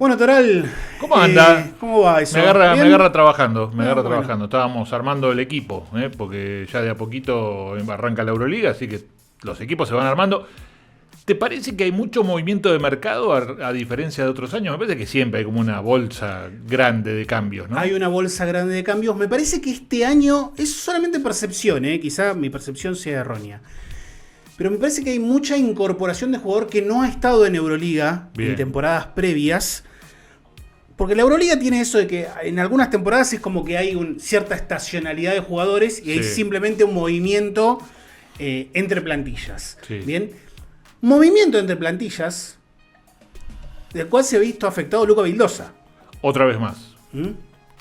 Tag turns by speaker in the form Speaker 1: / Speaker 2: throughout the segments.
Speaker 1: Bueno, Toral,
Speaker 2: ¿Cómo anda?
Speaker 1: ¿Cómo va eso?
Speaker 2: Me agarra trabajando,
Speaker 1: Bueno.
Speaker 2: trabajando. Estábamos armando el equipo, porque ya de a poquito arranca la Euroliga, así que los equipos se van armando. ¿Te parece que hay mucho movimiento de mercado a diferencia de otros años? Me parece que siempre hay como una bolsa grande de cambios, ¿no?
Speaker 1: Hay una bolsa grande de cambios. Me parece que este año es solamente percepción, quizá mi percepción sea errónea. Pero me parece que hay mucha incorporación de jugador que no ha estado en Euroliga en temporadas previas. Porque la Euroliga tiene eso de que en algunas temporadas es como que hay cierta estacionalidad de jugadores y hay simplemente un movimiento entre plantillas.
Speaker 2: Sí.
Speaker 1: Bien. Movimiento entre plantillas del cual se ha visto afectado Luca Vildosa.
Speaker 2: Otra vez más.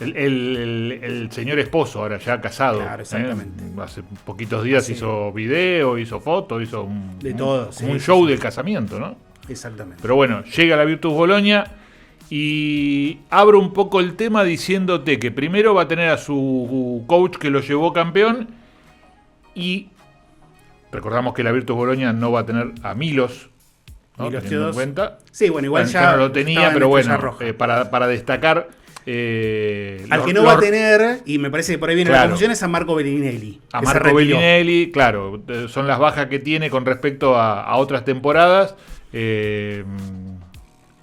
Speaker 2: El señor esposo, ahora ya casado.
Speaker 1: Claro, exactamente.
Speaker 2: Hace poquitos días hizo video, hizo foto, hizo un show del casamiento, ¿no?
Speaker 1: Exactamente.
Speaker 2: Pero bueno, llega la Virtus Bologna y abro un poco el tema diciéndote que primero va a tener a su coach que lo llevó campeón y recordamos que la Virtus Bologna no va a tener a Milos, ¿no? Teniendo en cuenta.
Speaker 1: Sí, bueno, igual ya
Speaker 2: no lo tenía, pero bueno, para destacar.
Speaker 1: Al que no va a tener, y me parece que por ahí viene la confusión, es a Marco Bellinelli.
Speaker 2: A Marco Bellinelli, claro, son las bajas que tiene con respecto a otras temporadas.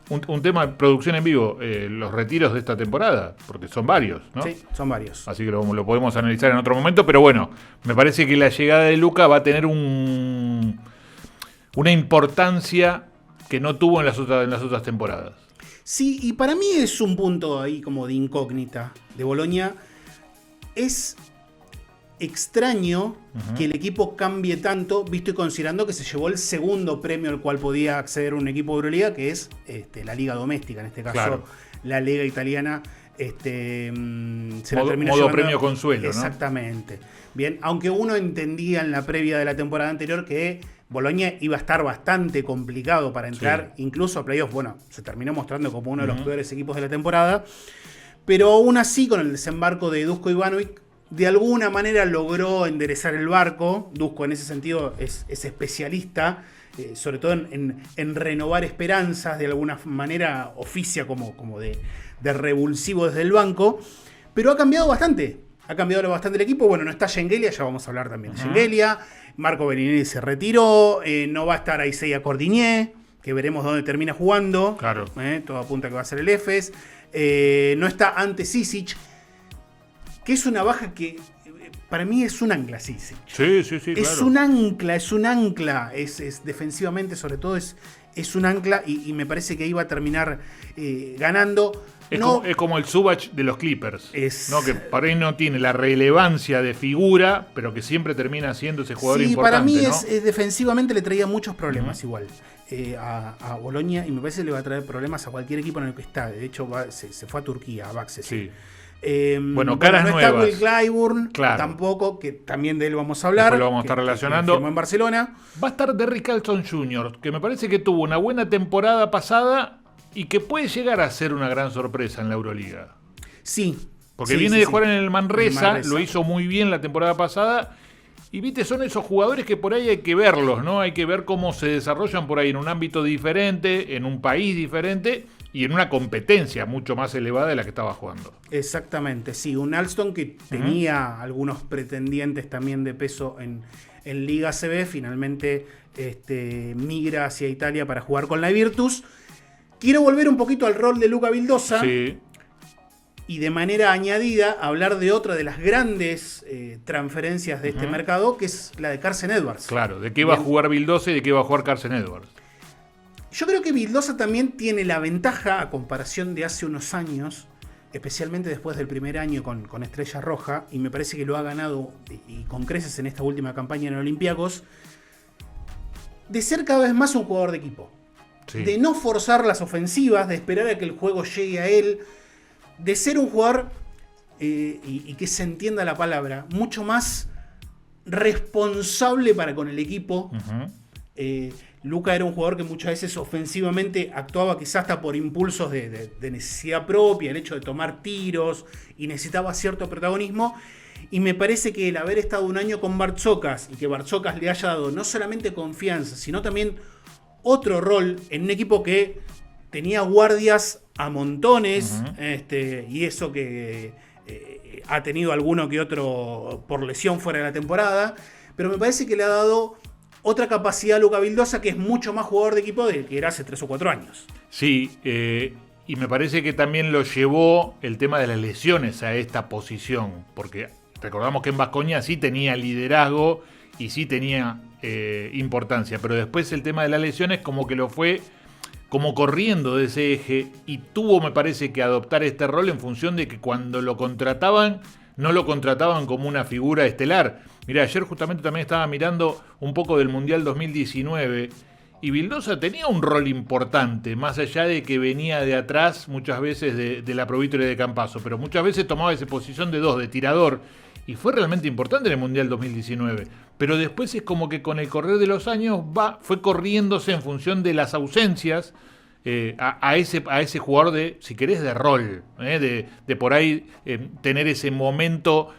Speaker 2: Un tema de producción en vivo, los retiros de esta temporada, porque son varios, ¿no?
Speaker 1: Sí, son varios.
Speaker 2: Así que lo podemos analizar en otro momento, pero bueno, me parece que la llegada de Luca va a tener una importancia que no tuvo en las otras temporadas.
Speaker 1: Sí, y para mí es un punto ahí como de incógnita de Bologna. Es extraño que el equipo cambie tanto, visto y considerando que se llevó el segundo premio al cual podía acceder un equipo de Euroliga, que es la Liga Doméstica, en este caso la Liga Italiana. Se la terminó
Speaker 2: modo premio consuelo, ¿no?
Speaker 1: Exactamente. Bien, aunque uno entendía en la previa de la temporada anterior que Bologna iba a estar bastante complicado para entrar, incluso a playoffs. Bueno, se terminó mostrando como uno de los peores equipos de la temporada, pero aún así, con el desembarco de Duško Ivanović, de alguna manera logró enderezar el barco. Duško en ese sentido es especialista, sobre todo en renovar esperanzas, de alguna manera oficia como de revulsivo desde el banco, pero ha cambiado bastante. Ha cambiado bastante el equipo. Bueno, no está Shengelia, ya vamos a hablar también de Shengelia. Marco Bellinelli se retiró. No va a estar Isaiah Cordigné, que veremos dónde termina jugando.
Speaker 2: Claro.
Speaker 1: Todo apunta que va a ser el Efes. No está Ante Cicic, que es una baja que para mí es un ancla, Cicic.
Speaker 2: Sí,
Speaker 1: es un ancla. Es defensivamente, sobre todo, es un ancla y me parece que iba a terminar ganando.
Speaker 2: Es como el Zubac de los Clippers, ¿no? Que para ahí no tiene la relevancia de figura, pero que siempre termina siendo ese jugador importante.
Speaker 1: Para mí
Speaker 2: ¿no?
Speaker 1: Defensivamente le traía muchos problemas igual a Bologna, y me parece que le va a traer problemas a cualquier equipo en el que está. De hecho, se fue a Turquía, a Baxi.
Speaker 2: Sí.
Speaker 1: no
Speaker 2: Caras nuevas.
Speaker 1: Está Will Clyburn, tampoco, que también de él vamos a hablar.
Speaker 2: Después lo vamos a estar relacionando.
Speaker 1: Que en Barcelona.
Speaker 2: Va a estar Derrick Carlson Jr., que me parece que tuvo una buena temporada pasada y que puede llegar a ser una gran sorpresa en la Euroliga.
Speaker 1: Sí.
Speaker 2: Porque viene de jugar en el Manresa, lo hizo muy bien la temporada pasada. Y viste, son esos jugadores que por ahí hay que verlos, ¿no? Hay que ver cómo se desarrollan por ahí en un ámbito diferente, en un país diferente y en una competencia mucho más elevada de la que estaba jugando.
Speaker 1: Exactamente, sí. Un Alston que tenía algunos pretendientes también de peso en Liga CB, finalmente migra hacia Italia para jugar con la Virtus. Quiero volver un poquito al rol de Luca Vildosa.
Speaker 2: Sí.
Speaker 1: Y de manera añadida hablar de otra de las grandes transferencias de este mercado, que es la de Carsen Edwards.
Speaker 2: Claro, de qué va a jugar Vildosa y de qué va a jugar Carsen Edwards.
Speaker 1: Yo creo que Vildosa también tiene la ventaja, a comparación de hace unos años, especialmente después del primer año con Estrella Roja, y me parece que lo ha ganado y con creces en esta última campaña en Olympiacos, de ser cada vez más un jugador de equipo. Sí. De no forzar las ofensivas, de esperar a que el juego llegue a él, de ser un jugador, y que se entienda la palabra, mucho más responsable para con el equipo. Luca era un jugador que muchas veces ofensivamente actuaba quizás hasta por impulsos de necesidad propia, el hecho de tomar tiros, y necesitaba cierto protagonismo. Y me parece que el haber estado un año con Bartzokas y que Bartzokas le haya dado no solamente confianza, sino también otro rol en un equipo que tenía guardias a montones,
Speaker 2: Ujú.
Speaker 1: y eso que ha tenido alguno que otro por lesión fuera de la temporada, pero me parece que le ha dado otra capacidad a Luca Vildosa, que es mucho más jugador de equipo del que era hace 3 o 4 años.
Speaker 2: Sí, y me parece que también lo llevó el tema de las lesiones a esta posición, porque recordamos que en Baskonia sí tenía liderazgo y sí tenía importancia, pero después el tema de las lesiones como que lo fue como corriendo de ese eje y tuvo, me parece, que adoptar este rol en función de que cuando lo contrataban, no lo contrataban como una figura estelar. Mirá, ayer justamente también estaba mirando un poco del Mundial 2019 y Vildosa tenía un rol importante, más allá de que venía de atrás muchas veces de la Provítola de Campazo, pero muchas veces tomaba esa posición de 2, de tirador, y fue realmente importante en el Mundial 2019. Pero después es como que con el correr de los años fue corriéndose en función de las ausencias a ese jugador de, si querés, de rol, de por ahí tener ese momento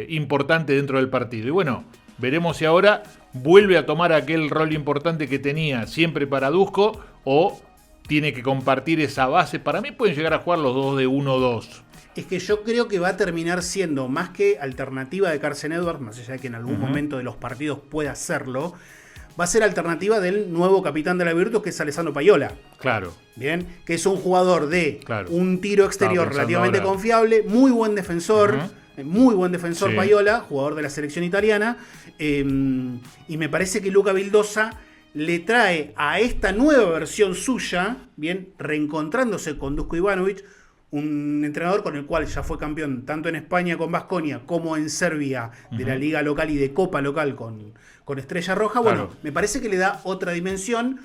Speaker 2: importante dentro del partido. Y bueno, veremos si ahora vuelve a tomar aquel rol importante que tenía siempre para Dusko o tiene que compartir esa base. Para mí pueden llegar a jugar los dos de 1-2.
Speaker 1: Es que yo creo que va a terminar siendo más que alternativa de Carsen Edwards, más allá de que en algún momento de los partidos pueda hacerlo, va a ser alternativa del nuevo capitán de la Virtus, que es Alessandro Paiola.
Speaker 2: Claro.
Speaker 1: Bien, que es un jugador de
Speaker 2: Claro.
Speaker 1: un tiro exterior relativamente
Speaker 2: ahora
Speaker 1: confiable, muy buen defensor. Muy buen defensor,
Speaker 2: Sí.
Speaker 1: Paiola, jugador de la selección italiana. Y me parece que Luca Vildosa le trae a esta nueva versión suya, bien, reencontrándose con Dusko Ivanovic, un entrenador con el cual ya fue campeón tanto en España con Baskonia como en Serbia de la liga local y de copa local con Estrella Roja. Bueno,
Speaker 2: Claro.
Speaker 1: me parece que le da otra dimensión,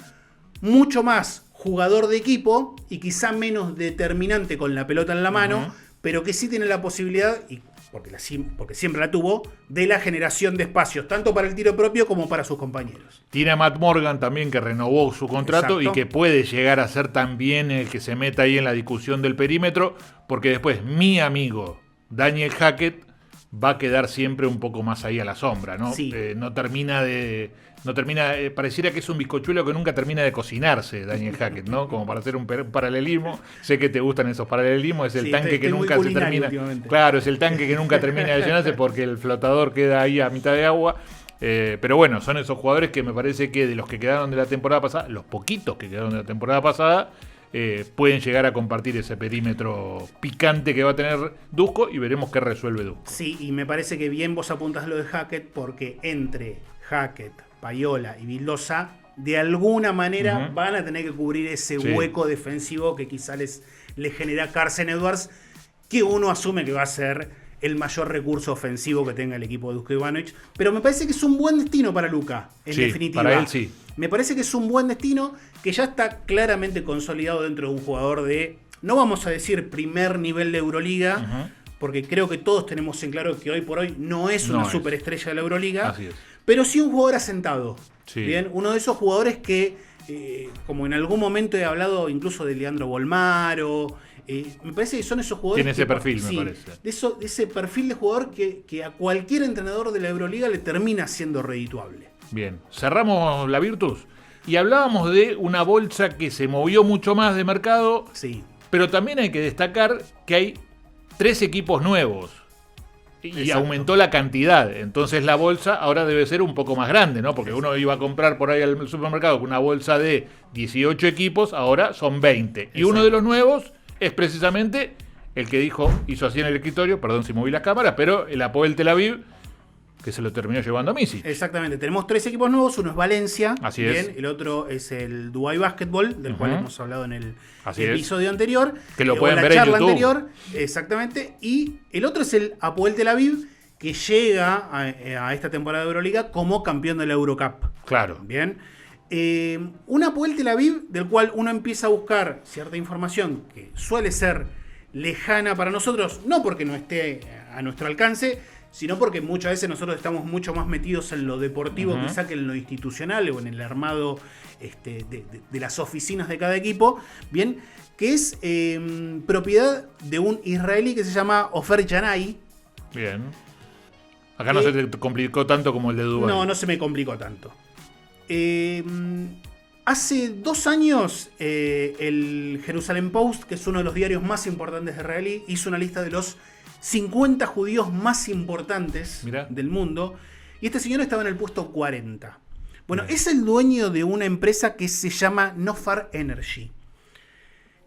Speaker 1: mucho más jugador de equipo y quizá menos determinante con la pelota en la mano, pero que sí tiene la posibilidad, y porque siempre la tuvo, de la generación de espacios, tanto para el tiro propio como para sus compañeros.
Speaker 2: Tiene a Matt Morgan también, que renovó su contrato.
Speaker 1: Exacto.
Speaker 2: Y que puede llegar a ser también el que se meta ahí en la discusión del perímetro, porque después mi amigo Daniel Hackett va a quedar siempre un poco más ahí a la sombra, ¿no?
Speaker 1: Sí.
Speaker 2: Pareciera que es un bizcochuelo que nunca termina de cocinarse, Daniel Hackett, ¿no? Como para hacer un paralelismo. Sé que te gustan esos paralelismos, es el
Speaker 1: Sí,
Speaker 2: tanque que
Speaker 1: estoy muy
Speaker 2: nunca se
Speaker 1: culinario
Speaker 2: termina.
Speaker 1: últimamente.
Speaker 2: Claro, es el tanque que nunca termina de llenarse porque el flotador queda ahí a mitad de agua. Pero bueno, son esos jugadores que me parece que de los que quedaron de la temporada pasada, los poquitos que quedaron de la temporada pasada, pueden llegar a compartir ese perímetro picante que va a tener Dusko y veremos qué resuelve Dusko.
Speaker 1: Sí, y me parece que bien vos apuntas lo de Hackett, porque entre Hackett, Paiola y Vildosa, de alguna manera van a tener que cubrir ese hueco defensivo que quizá les genera Carsen Edwards, que uno asume que va a ser el mayor recurso ofensivo que tenga el equipo de Dusko Ivanovic. Pero me parece que es un buen destino para Luka, en definitiva.
Speaker 2: Para él sí.
Speaker 1: Me parece que es un buen destino que ya está claramente consolidado dentro de un jugador de, no vamos a decir primer nivel de Euroliga, porque creo que todos tenemos en claro que hoy por hoy no es una superestrella de la Euroliga,
Speaker 2: Así es.
Speaker 1: pero sí un jugador asentado.
Speaker 2: Sí.
Speaker 1: Bien, uno de esos jugadores que, como en algún momento he hablado incluso de Leandro Bolmaro, me parece que son esos jugadores.
Speaker 2: Tiene ese perfil, me parece.
Speaker 1: De ese perfil de jugador que a cualquier entrenador de la Euroliga le termina siendo redituable.
Speaker 2: Bien, cerramos la Virtus y hablábamos de una bolsa que se movió mucho más de mercado,
Speaker 1: Sí.
Speaker 2: pero también hay que destacar que hay 3 equipos nuevos y
Speaker 1: Exacto.
Speaker 2: aumentó la cantidad. Entonces la bolsa ahora debe ser un poco más grande, ¿no? Porque uno iba a comprar por ahí al supermercado con una bolsa de 18 equipos, ahora son 20. Y uno de los nuevos es precisamente el que hizo así en el escritorio, perdón si moví las cámaras, pero el Hapoel Tel Aviv, que se lo terminó llevando a Misic.
Speaker 1: Exactamente, tenemos 3 equipos nuevos, uno es Valencia,
Speaker 2: Así
Speaker 1: bien,
Speaker 2: es.
Speaker 1: El otro es el Dubai Basketball, del cual hemos hablado en el
Speaker 2: Así es.
Speaker 1: episodio anterior,
Speaker 2: Que lo
Speaker 1: o
Speaker 2: pueden
Speaker 1: la
Speaker 2: ver en
Speaker 1: charla
Speaker 2: YouTube.
Speaker 1: anterior, exactamente, y el otro es el Hapoel Tel Aviv, que llega a esta temporada de Euroliga como campeón de la Eurocup.
Speaker 2: Claro.
Speaker 1: Bien. Un Hapoel Tel Aviv del cual uno empieza a buscar cierta información que suele ser lejana para nosotros, no porque no esté a nuestro alcance, sino porque muchas veces nosotros estamos mucho más metidos en lo deportivo, quizá que en lo institucional o en el armado de las oficinas de cada equipo, bien, que es propiedad de un israelí que se llama Ofer Janai.
Speaker 2: Bien. Acá no se te complicó tanto como el de Dubái.
Speaker 1: No se me complicó tanto. Hay Hace 2 años, el Jerusalem Post, que es uno de los diarios más importantes de israelí, hizo una lista de los 50 judíos más importantes del mundo. Y este señor estaba en el puesto 40. Bueno, es el dueño de una empresa que se llama Nofar Energy,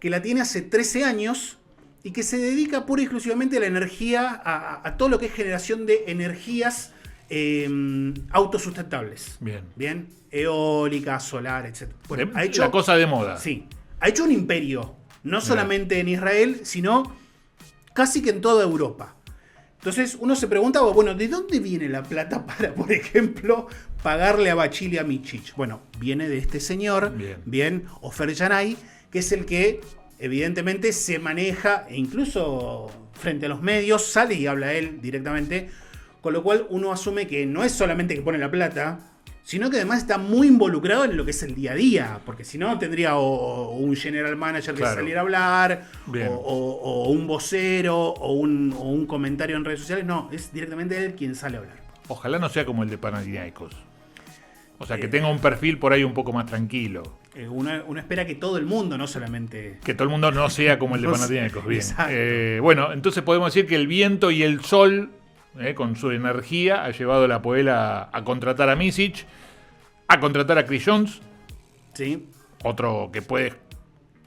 Speaker 1: que la tiene hace 13 años y que se dedica pura y exclusivamente a la energía, a todo lo que es generación de energías autosustentables. Bien. Eólica, solar, etc. Bueno, ha hecho
Speaker 2: la cosa de moda.
Speaker 1: Sí. Ha hecho un imperio. No solamente en Israel, sino casi que en toda Europa. Entonces uno se preguntaba, bueno, ¿de dónde viene la plata para, por ejemplo, pagarle a Bachili y a Michich? Bueno, viene de este señor, bien Ofer Yanai, que es el que evidentemente se maneja, e incluso frente a los medios, sale y habla él directamente, con lo cual uno asume que no es solamente que pone la plata, sino que además está muy involucrado en lo que es el día a día, porque si no tendría o un general manager que saliera a hablar, o un vocero, o un comentario en redes sociales. No, es directamente él quien sale a hablar.
Speaker 2: Ojalá no sea como el de Panathinaikos. O sea, que tenga un perfil por ahí un poco más tranquilo.
Speaker 1: Uno espera que todo el mundo, no solamente...
Speaker 2: Que todo el mundo no sea como el de Panathinaikos. Bien. Bueno, entonces podemos decir que el viento y el sol, con su energía, ha llevado a la Apoel a contratar a Micic, a contratar a Chris Jones.
Speaker 1: Sí.
Speaker 2: Otro que puede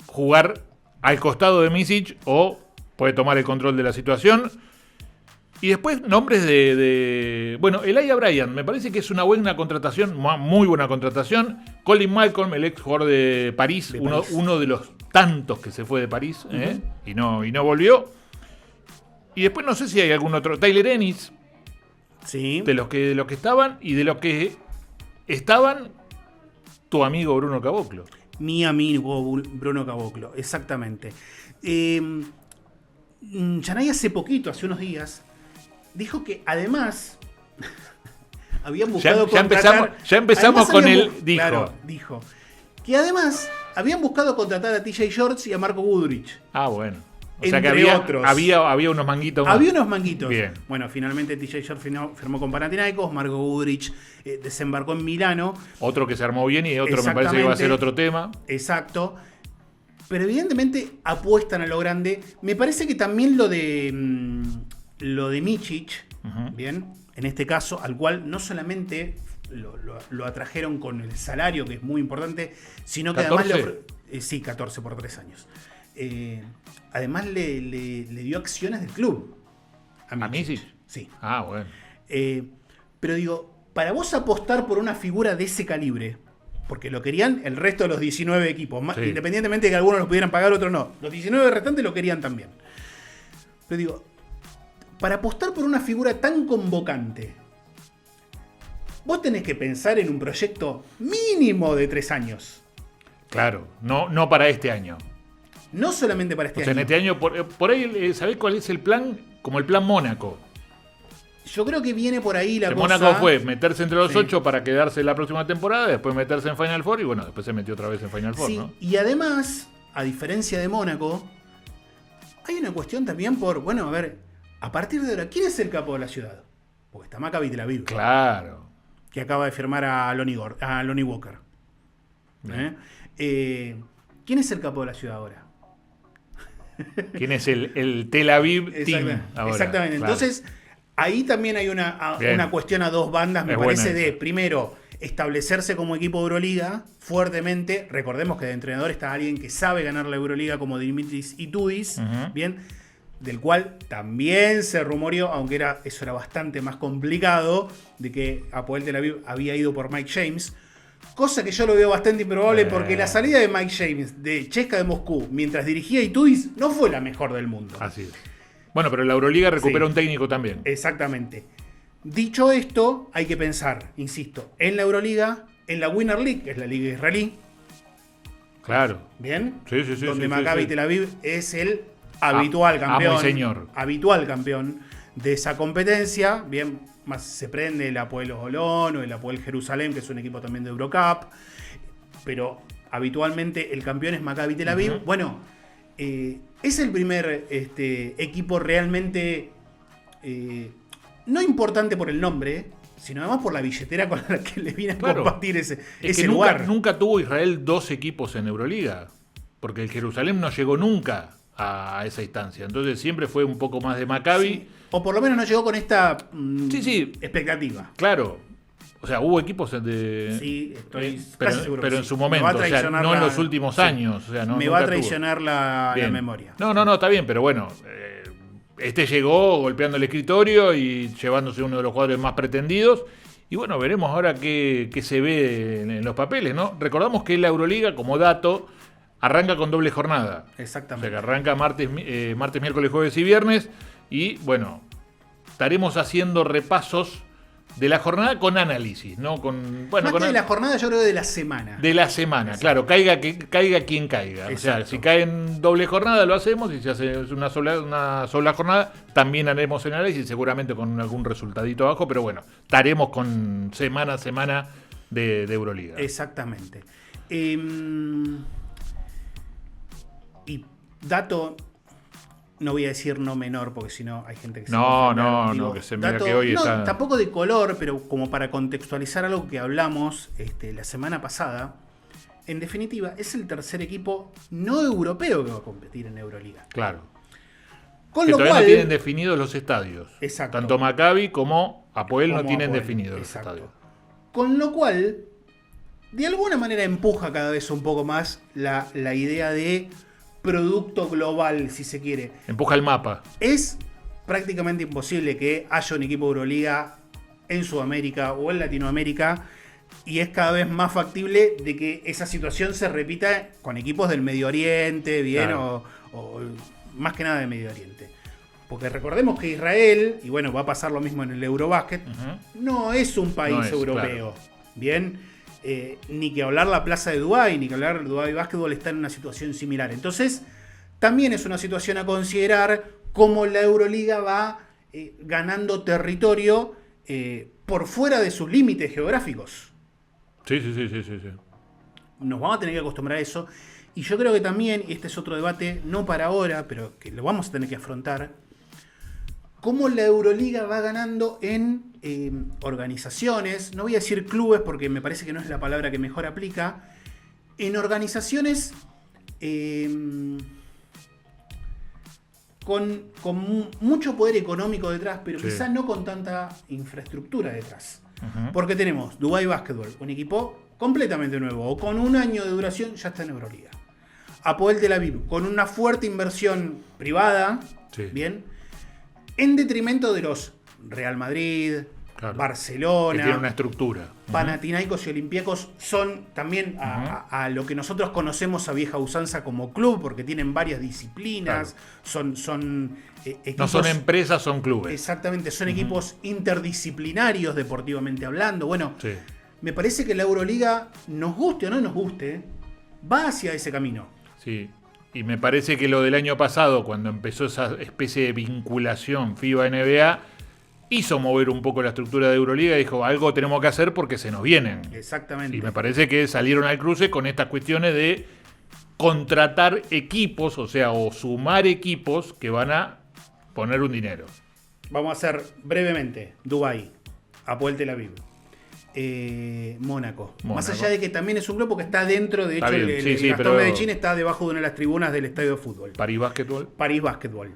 Speaker 2: jugar al costado de Micic o puede tomar el control de la situación. Y después nombres bueno, Elijah Bryant, me parece que es una buena contratación, muy buena contratación. Colin Malcolm, el ex jugador de París, uno de los tantos que se fue de París, y no volvió. Y después no sé si hay algún otro. Tyler Ennis,
Speaker 1: sí.
Speaker 2: de los que estaban, y de los que estaban tu amigo Bruno Caboclo.
Speaker 1: Mi amigo Bruno Caboclo, exactamente. Yanai hace poquito, hace unos días, dijo que además habían buscado contratar...
Speaker 2: Ya empezamos con el dijo.
Speaker 1: Claro, dijo. Que además habían buscado contratar a TJ Shorts y a Marco Goodrich.
Speaker 2: Ah, bueno. O
Speaker 1: sea
Speaker 2: que había unos manguitos más.
Speaker 1: Había unos manguitos.
Speaker 2: Bien.
Speaker 1: Bueno, finalmente TJ Shorts firmó con Panathinaikos, Marco Goodrich desembarcó en Milano.
Speaker 2: Otro que se armó bien y otro me parece que va a ser otro tema.
Speaker 1: Exacto. Pero evidentemente apuestan a lo grande. Me parece que también lo de Michich, bien, en este caso, al cual no solamente lo atrajeron con el salario, que es muy importante, sino que
Speaker 2: 14.
Speaker 1: además sí, 14 por 3 años. Además le dio acciones del club
Speaker 2: a Michich.
Speaker 1: Sí.
Speaker 2: Ah, bueno.
Speaker 1: Pero digo, para vos apostar por una figura de ese calibre, porque lo querían el resto de los 19 equipos, independientemente de que algunos lo pudieran pagar, otros no. Los 19 restantes lo querían también. Pero digo, para apostar por una figura tan convocante, vos tenés que pensar en un proyecto mínimo de 3 años.
Speaker 2: Claro, no para este año.
Speaker 1: No solamente para este año.
Speaker 2: En este año, por ahí, ¿sabés cuál es el plan? Como el plan Mónaco.
Speaker 1: Yo creo que viene por ahí la cosa.
Speaker 2: Mónaco fue meterse entre los 8 para quedarse la próxima temporada, después meterse en Final Four y bueno, después se metió otra vez en Final Four, ¿no?
Speaker 1: Y además, a diferencia de Mónaco, hay una cuestión también por, bueno, a ver, a partir de ahora, ¿quién es el capo de la ciudad? Porque está Maccabi Tel Aviv.
Speaker 2: Claro.
Speaker 1: Que acaba de firmar a Lonnie Walker. ¿Quién es el capo de la ciudad ahora?
Speaker 2: ¿Quién es el Tel Aviv Team ahora?
Speaker 1: Exactamente. Claro. Entonces, ahí también hay una cuestión a dos bandas, me parece, de, primero, establecerse como equipo de Euroliga fuertemente. Recordemos que de entrenador está alguien que sabe ganar la Euroliga como Dimitris Itoudis, bien, del cual también se rumoreó, aunque eso era bastante más complicado, de que Apoel Tel Aviv había ido por Mike James. Cosa que yo lo veo bastante improbable porque la salida de Mike James de CSKA de Moscú mientras dirigía Itoudis no fue la mejor del mundo.
Speaker 2: Así es. Bueno, pero la Euroliga recupera un técnico también.
Speaker 1: Exactamente. Dicho esto, hay que pensar, insisto, en la Euroliga, en la Winner League, que es la liga israelí.
Speaker 2: Claro.
Speaker 1: ¿Bien?
Speaker 2: Sí.
Speaker 1: Donde Maccabi Tel Aviv es el habitual campeón.
Speaker 2: Señor.
Speaker 1: Habitual campeón de esa competencia. Bien, más se prende el Apoel Holon o el Apoel Jerusalén, que es un equipo también de Eurocup. Pero habitualmente el campeón es Maccabi Tel Aviv. Bueno, es el primer equipo realmente no importante por el nombre, sino además por la billetera con la que le viene a
Speaker 2: Claro.
Speaker 1: compartir ese
Speaker 2: Es que
Speaker 1: lugar.
Speaker 2: nunca tuvo Israel 2 equipos en Euroliga, porque el Jerusalén no llegó nunca a esa instancia. Entonces siempre fue un poco más de Maccabi.
Speaker 1: Sí. O por lo menos no llegó con esta
Speaker 2: Sí.
Speaker 1: expectativa.
Speaker 2: Claro. O sea, hubo equipos de...
Speaker 1: Sí, estoy
Speaker 2: pero,
Speaker 1: casi seguro
Speaker 2: pero
Speaker 1: que
Speaker 2: en
Speaker 1: sí.
Speaker 2: su
Speaker 1: Me va
Speaker 2: momento,
Speaker 1: a
Speaker 2: o sea,
Speaker 1: traicionar
Speaker 2: no en
Speaker 1: la-
Speaker 2: los últimos
Speaker 1: sí.
Speaker 2: años. O sea, no,
Speaker 1: Me va a
Speaker 2: nunca tuvo.
Speaker 1: traicionar la
Speaker 2: Bien.
Speaker 1: memoria.
Speaker 2: No, está bien, pero bueno, este llegó golpeando el escritorio y llevándose uno de los jugadores más pretendidos. Y bueno, veremos ahora qué se ve en los papeles, ¿no? Recordamos que la Euroliga, como dato, arranca con doble jornada. O
Speaker 1: Exactamente.
Speaker 2: sea, que arranca martes, miércoles, jueves y viernes. Y bueno, estaremos haciendo repasos de la jornada con análisis, ¿no?
Speaker 1: Más
Speaker 2: con
Speaker 1: que de la jornada, yo creo de la semana.
Speaker 2: de la semana,
Speaker 1: Exacto.
Speaker 2: claro, caiga quien caiga. O sea,
Speaker 1: Exacto.
Speaker 2: si cae en doble jornada lo hacemos, y si hace una sola jornada, también haremos el análisis, seguramente con algún resultadito abajo, pero bueno, estaremos con semana a semana de Euroliga.
Speaker 1: Exactamente. Y dato, no voy a decir no menor, porque si no hay gente que se
Speaker 2: No,
Speaker 1: puede ofender.
Speaker 2: no, que se mira que hoy
Speaker 1: no,
Speaker 2: está-
Speaker 1: tampoco de color, pero como para contextualizar algo que hablamos la semana pasada. En definitiva, es el tercer equipo no europeo que va a competir en Euroliga.
Speaker 2: Claro.
Speaker 1: Con
Speaker 2: Que
Speaker 1: lo
Speaker 2: todavía
Speaker 1: cual,
Speaker 2: no tienen definidos los estadios.
Speaker 1: Exacto.
Speaker 2: Tanto Maccabi como Apoel no
Speaker 1: como
Speaker 2: tienen
Speaker 1: Apoel,
Speaker 2: definidos
Speaker 1: exacto.
Speaker 2: los estadios.
Speaker 1: Con lo cual, de alguna manera empuja cada vez un poco más la idea de producto global, si se quiere.
Speaker 2: Empuja el mapa.
Speaker 1: Es prácticamente imposible que haya un equipo de Euroliga en Sudamérica o en Latinoamérica, y es cada vez más factible de que esa situación se repita con equipos del Medio Oriente, bien,
Speaker 2: Claro.
Speaker 1: o más que nada de Medio Oriente. Porque recordemos que Israel, y bueno, va a pasar lo mismo en el Eurobásquet, no es un país
Speaker 2: No es,
Speaker 1: europeo. Bien, ni que hablar la Plaza de Dubái, ni que hablar Dubái Basketball está en una situación similar. Entonces, también es una situación a considerar cómo la Euroliga va ganando territorio por fuera de sus límites geográficos.
Speaker 2: Sí.
Speaker 1: Nos vamos a tener que acostumbrar a eso. Y yo creo que también, y este es otro debate, no para ahora, pero que lo vamos a tener que afrontar, cómo la Euroliga va ganando en organizaciones, no voy a decir clubes porque me parece que no es la palabra que mejor aplica, en organizaciones con mucho poder económico detrás, pero
Speaker 2: Sí.
Speaker 1: quizás no con tanta infraestructura detrás.
Speaker 2: Ujú.
Speaker 1: Porque tenemos Dubai Basketball, un equipo completamente nuevo, o con un año de duración ya está en Euroliga. Apoel Tel Aviv, con una fuerte inversión privada,
Speaker 2: Sí.
Speaker 1: bien, en detrimento de los Real Madrid,
Speaker 2: Claro. Que
Speaker 1: Barcelona,
Speaker 2: tiene una estructura.
Speaker 1: Panathinaikos y Olympiacos son también a lo que nosotros conocemos a vieja usanza como club, porque tienen varias disciplinas, son equipos...
Speaker 2: No son empresas, son clubes.
Speaker 1: Exactamente, son equipos interdisciplinarios deportivamente hablando. Bueno,
Speaker 2: Sí.
Speaker 1: me parece que la Euroliga, nos guste o no nos guste, va hacia ese camino.
Speaker 2: Sí, y me parece que lo del año pasado, cuando empezó esa especie de vinculación FIBA-NBA, hizo mover un poco la estructura de Euroliga y dijo, algo tenemos que hacer porque se nos vienen.
Speaker 1: Exactamente.
Speaker 2: Y me parece que salieron al cruce con estas cuestiones de contratar equipos, o sea, o sumar equipos que van a poner un dinero.
Speaker 1: Vamos a hacer brevemente Dubái, Apoel Tel Aviv, Mónaco. Más allá de que también es un grupo que está dentro, de
Speaker 2: Está
Speaker 1: hecho,
Speaker 2: bien,
Speaker 1: el
Speaker 2: sí,
Speaker 1: Gastón
Speaker 2: pero-
Speaker 1: Medellín está debajo de una de las tribunas del estadio de fútbol.
Speaker 2: París Basketball,
Speaker 1: París Basketball.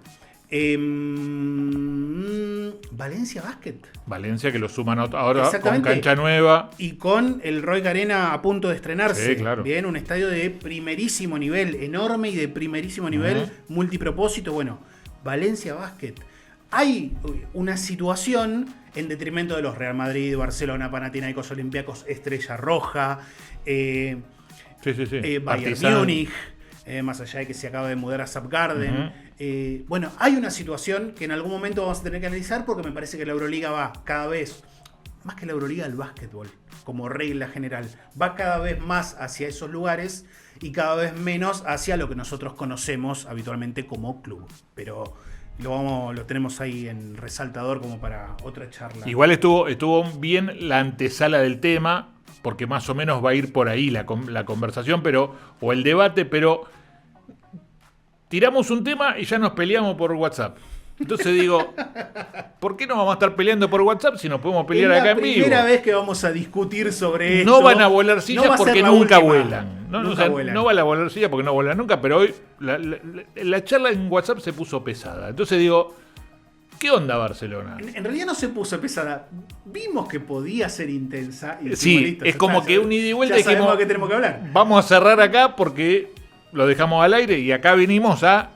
Speaker 1: Valencia Basket.
Speaker 2: Valencia, que lo suman ahora con
Speaker 1: Exactamente.
Speaker 2: cancha nueva.
Speaker 1: Y con el Roy Arena a punto de estrenarse.
Speaker 2: Sí, claro.
Speaker 1: Bien, un estadio de primerísimo nivel, enorme y de primerísimo nivel, multipropósito. Bueno, Valencia Basket. Hay una situación en detrimento de los Real Madrid, Barcelona, Panathinaikos, Olympiacos, Estrella Roja,
Speaker 2: Sí.
Speaker 1: Bayern
Speaker 2: Partizan.
Speaker 1: Múnich, más allá de que se acaba de mudar a Sub Garden. Bueno, hay una situación que en algún momento vamos a tener que analizar, porque me parece que la Euroliga va cada vez, más que la Euroliga, el básquetbol, como regla general, va cada vez más hacia esos lugares y cada vez menos hacia lo que nosotros conocemos habitualmente como club. Pero lo tenemos ahí en resaltador como para otra charla.
Speaker 2: Igual estuvo bien la antesala del tema, porque más o menos va a ir por ahí la conversación, o el debate, pero tiramos un tema y ya nos peleamos por WhatsApp. Entonces digo, ¿por qué no vamos a estar peleando por WhatsApp si nos podemos pelear acá en vivo?
Speaker 1: Es la primera vez que vamos a discutir sobre esto.
Speaker 2: No van a volar sillas porque nunca vuelan.
Speaker 1: Nunca vuelan.
Speaker 2: No van a volar sillas porque no vuelan nunca, pero hoy la charla en WhatsApp se puso pesada. Entonces digo, ¿qué onda Barcelona?
Speaker 1: En realidad no se puso pesada. Vimos que podía ser intensa. Y
Speaker 2: Sí,
Speaker 1: listo,
Speaker 2: es como que un ida y vuelta.
Speaker 1: Ya sabemos que tenemos que hablar.
Speaker 2: Vamos a cerrar acá porque lo dejamos al aire y acá vinimos a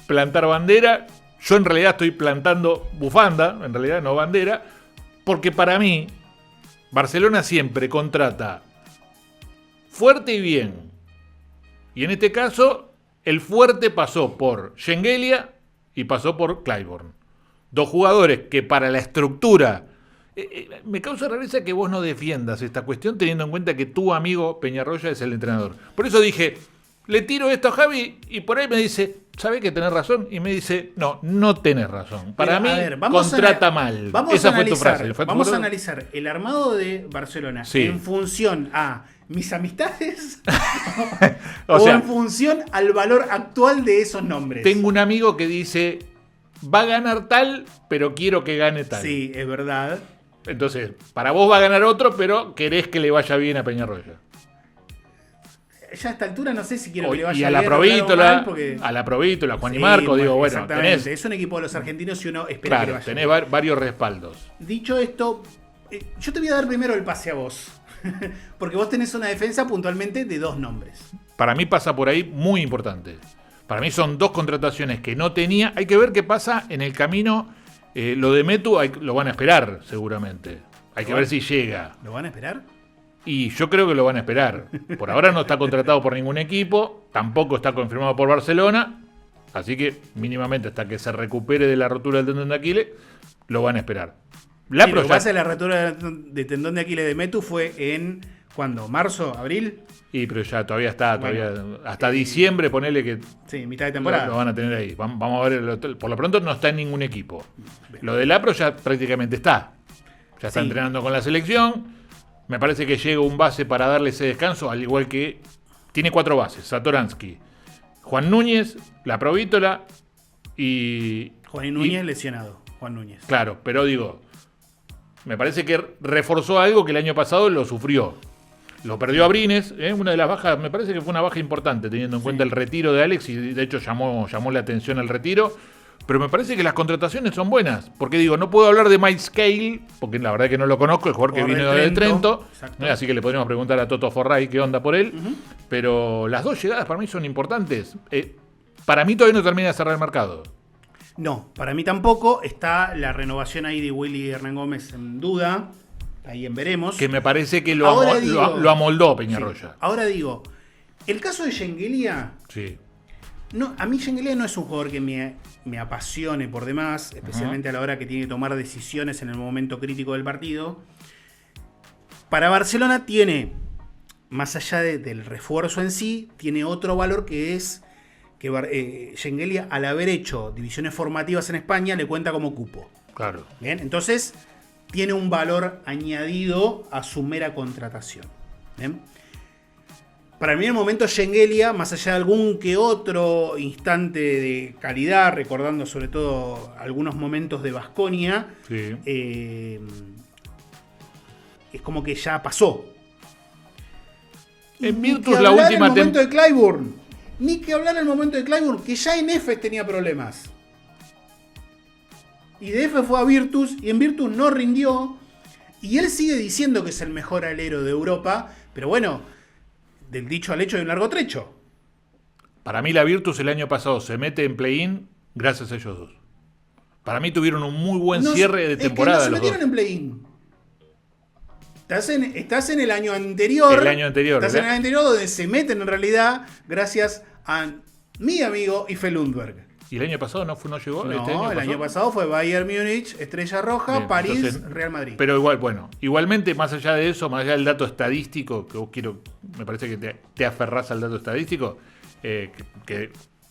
Speaker 2: plantar bandera. Yo en realidad estoy plantando bufanda, en realidad no bandera, porque para mí Barcelona siempre contrata fuerte y bien. Y en este caso, el fuerte pasó por Schengelia y pasó por Clyburn. Dos jugadores que para la estructura... me causa rareza que vos no defiendas esta cuestión teniendo en cuenta que tu amigo Peñarroya es el entrenador. Por eso dije, le tiro esto a Javi y por ahí me dice, ¿sabés que tenés razón? Y me dice, no tenés razón. Para mí, contrata mal.
Speaker 1: Esa fue tu frase. Vamos a analizar el armado de Barcelona en función a mis amistades o sea, en función al valor actual de esos nombres.
Speaker 2: Tengo un amigo que dice, va a ganar tal, pero quiero que gane tal.
Speaker 1: Sí, es verdad.
Speaker 2: Entonces, para vos va a ganar otro, pero querés que le vaya bien a Peñarroya.
Speaker 1: Ya a esta altura no sé si quiero que le vaya
Speaker 2: y a
Speaker 1: bien.
Speaker 2: A la Provítola, Juan y Marco, digo, bueno,
Speaker 1: exactamente. Es un equipo de los argentinos y uno espera que le vaya
Speaker 2: tenés
Speaker 1: bien.
Speaker 2: varios respaldos.
Speaker 1: Dicho esto, yo te voy a dar primero el pase a vos. Porque vos tenés una defensa puntualmente de dos nombres.
Speaker 2: Para mí pasa por ahí muy importante. Para mí son dos contrataciones que no tenía. Hay que ver qué pasa en el camino. Lo de Metu lo van a esperar seguramente. Hay que ver si llega.
Speaker 1: ¿Lo van a esperar?
Speaker 2: Y yo creo que lo van a esperar. Por ahora no está contratado por ningún equipo. Tampoco está confirmado por Barcelona. Así que mínimamente hasta que se recupere de la rotura del tendón de Aquiles, lo van a esperar.
Speaker 1: Lo que pasa es que la rotura de tendón de Aquiles de Metu fue en... ¿Cuándo? ¿Marzo? ¿Abril?
Speaker 2: Y pero ya todavía está, hasta diciembre, ponele que...
Speaker 1: Sí, mitad de temporada.
Speaker 2: Lo van a tener ahí. Vamos a ver, por lo pronto no está en ningún equipo. Lo del Apro ya prácticamente está. Ya está entrenando con la selección. Me parece que llega un base para darle ese descanso, al igual que... Tiene 4 bases, Satoransky, Juan Núñez, La Provítola y...
Speaker 1: Juan Núñez lesionado, Juan Núñez.
Speaker 2: Claro, pero digo, me parece que reforzó algo que el año pasado lo sufrió. Lo perdió a Brines, una de las bajas, me parece que fue una baja importante, teniendo en cuenta el retiro de Alex, y de hecho llamó la atención el retiro. Pero me parece que las contrataciones son buenas, porque digo, no puedo hablar de Mike Scale, porque la verdad que no lo conozco, el jugador que vino de Trento, así que le podríamos preguntar a Toto Forray qué onda por él. Pero las dos llegadas para mí son importantes. Para mí todavía no termina de cerrar el mercado.
Speaker 1: No, para mí tampoco. Está la renovación ahí de Willy Hernán Gómez en duda. Ahí en veremos.
Speaker 2: Que me parece que lo amoldó Peñarroya.
Speaker 1: Sí. Ahora digo, el caso de Schengelia.
Speaker 2: Sí.
Speaker 1: No, a mí Schengelia no es un jugador que me apasione por demás, especialmente a la hora que tiene que tomar decisiones en el momento crítico del partido. Para Barcelona tiene, más allá del refuerzo en sí, tiene otro valor que es que Schengelia, al haber hecho divisiones formativas en España, le cuenta como cupo.
Speaker 2: Claro.
Speaker 1: Bien, entonces tiene un valor añadido a su mera contratación. ¿Bien? Para mí en el momento Schengelia, más allá de algún que otro instante de calidad, recordando sobre todo algunos momentos de Baskonia, es como que ya pasó.
Speaker 2: En Virtus la última
Speaker 1: momento de Clyburn. Ni que hablar el momento de Clyburn, que ya en Efes tenía problemas. Y de Efes fue a Virtus, y en Virtus no rindió. Y él sigue diciendo que es el mejor alero de Europa, pero bueno, del dicho al hecho hay un largo trecho.
Speaker 2: Para mí la Virtus el año pasado se mete en play-in gracias a ellos dos. Para mí tuvieron un muy buen cierre de temporada.
Speaker 1: Es que no se metieron en play-in. Estás en el año anterior.
Speaker 2: El año anterior.
Speaker 1: Estás en el año anterior donde se meten en realidad gracias a mi amigo Ife Lundberg.
Speaker 2: ¿Y el año pasado no llegó?
Speaker 1: No, el año pasado fue Bayern Múnich, Estrella Roja, bien, París, entonces, Real Madrid.
Speaker 2: Pero igualmente, más allá de eso, más allá del dato estadístico, que vos me parece que te aferrás al dato estadístico,
Speaker 1: en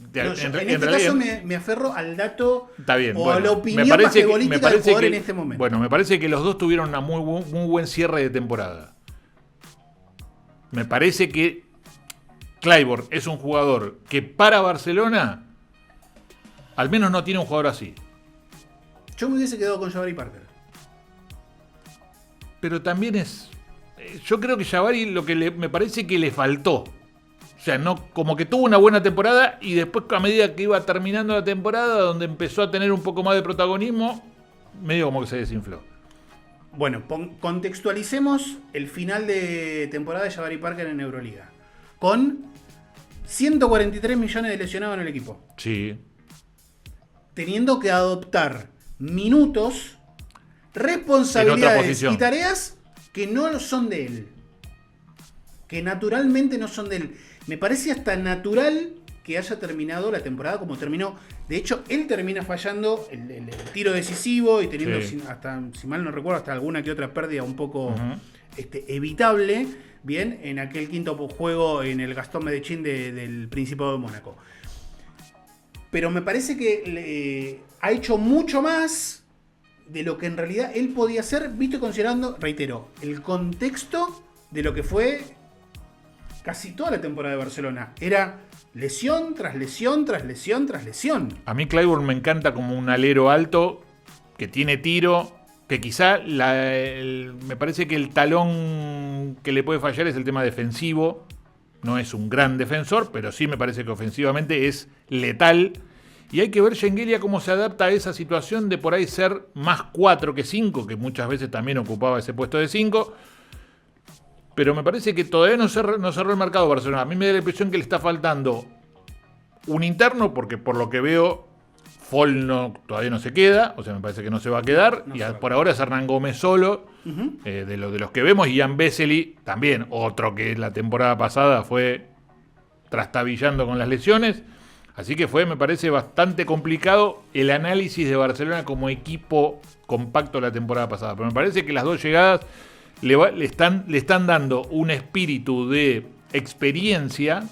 Speaker 1: este caso me aferro al dato a la opinión basquetbolística del jugador en este momento.
Speaker 2: Bueno, me parece que los dos tuvieron un muy buen cierre de temporada. Me parece que Clyburn es un jugador que para Barcelona al menos no tiene un jugador así.
Speaker 1: Yo me hubiese quedado con Jabari Parker.
Speaker 2: Pero también es... Yo creo que Jabari lo que me parece que le faltó. O sea, no, como que tuvo una buena temporada y después a medida que iba terminando la temporada, donde empezó a tener un poco más de protagonismo, medio como que se desinfló.
Speaker 1: Bueno, contextualicemos el final de temporada de Jabari Parker en Euroliga. Con 143 millones de lesionados en el equipo.
Speaker 2: Sí.
Speaker 1: Teniendo que adoptar minutos, responsabilidades y tareas que no son de él. Que naturalmente no son de él. Me parece hasta natural que haya terminado la temporada como terminó. De hecho, él termina fallando el tiro decisivo y teniendo, hasta, si mal no recuerdo, hasta alguna que otra pérdida un poco evitable, bien, en aquel quinto juego en el Gastón Medellín del Principado de Mónaco. Pero me parece que ha hecho mucho más de lo que en realidad él podía hacer, visto y considerando, reitero, el contexto de lo que fue casi toda la temporada de Barcelona. Era lesión tras lesión, tras lesión, tras lesión.
Speaker 2: A mí Clyburn me encanta como un alero alto, que tiene tiro, que quizá me parece que el talón que le puede fallar es el tema defensivo. No es un gran defensor, pero sí me parece que ofensivamente es letal. Y hay que ver Shengelia cómo se adapta a esa situación de por ahí ser más 4 que 5, que muchas veces también ocupaba ese puesto de 5. Pero me parece que todavía no cerró el mercado Barcelona. A mí me da la impresión que le está faltando un interno, porque por lo que veo, Fall todavía no se queda. O sea, me parece que no se va a quedar. No, y por ahora es Hernán Gómez solo, de los que vemos. Y Ian Vesely, también otro que la temporada pasada fue trastabillando con las lesiones. Así que me parece, bastante complicado el análisis de Barcelona como equipo compacto la temporada pasada. Pero me parece que las dos llegadas le están dando un espíritu de experiencia.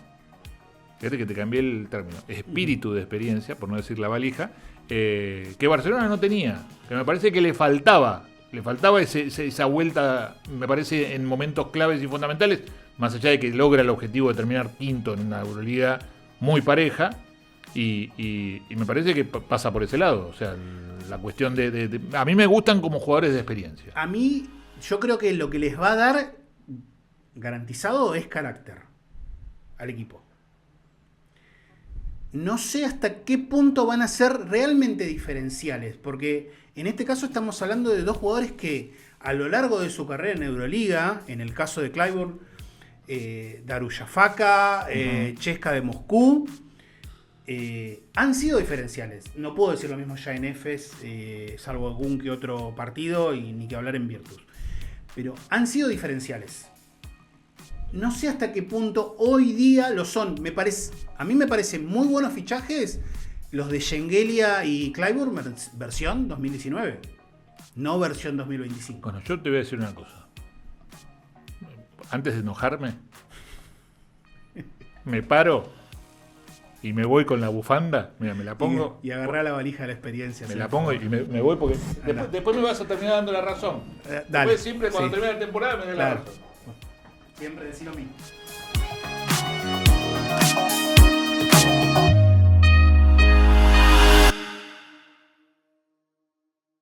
Speaker 2: Fíjate que te cambié el término. Espíritu de experiencia, por no decir la valija, que Barcelona no tenía. Que me parece que le faltaba esa vuelta, me parece, en momentos claves y fundamentales, más allá de que logra el objetivo de terminar quinto en una Euroliga muy pareja. Y me parece que pasa por ese lado. O sea, la cuestión de a mí me gustan como jugadores de experiencia.
Speaker 1: A mí, yo creo que lo que les va a dar garantizado es carácter al equipo. No sé hasta qué punto van a ser realmente diferenciales, porque en este caso estamos hablando de dos jugadores que a lo largo de su carrera en Euroliga, en el caso de Clyburn, Darujafaka, Cheska de Moscú, han sido diferenciales. No puedo decir lo mismo ya en Efes, salvo algún que otro partido y ni que hablar en Virtus. Pero han sido diferenciales. No sé hasta qué punto hoy día lo son. A mí me parecen muy buenos fichajes los de Shengelia y Clyburn versión 2019. No versión 2025.
Speaker 2: Bueno, yo te voy a decir una cosa. Antes de enojarme, me paro y me voy con la bufanda. Mira, me la pongo.
Speaker 1: Y agarrá la valija de la experiencia.
Speaker 2: Me la pongo y me voy porque después me vas a terminar dando la razón.
Speaker 1: Dale.
Speaker 2: Después siempre cuando termine la temporada me da la razón.
Speaker 1: Siempre decís lo mismo.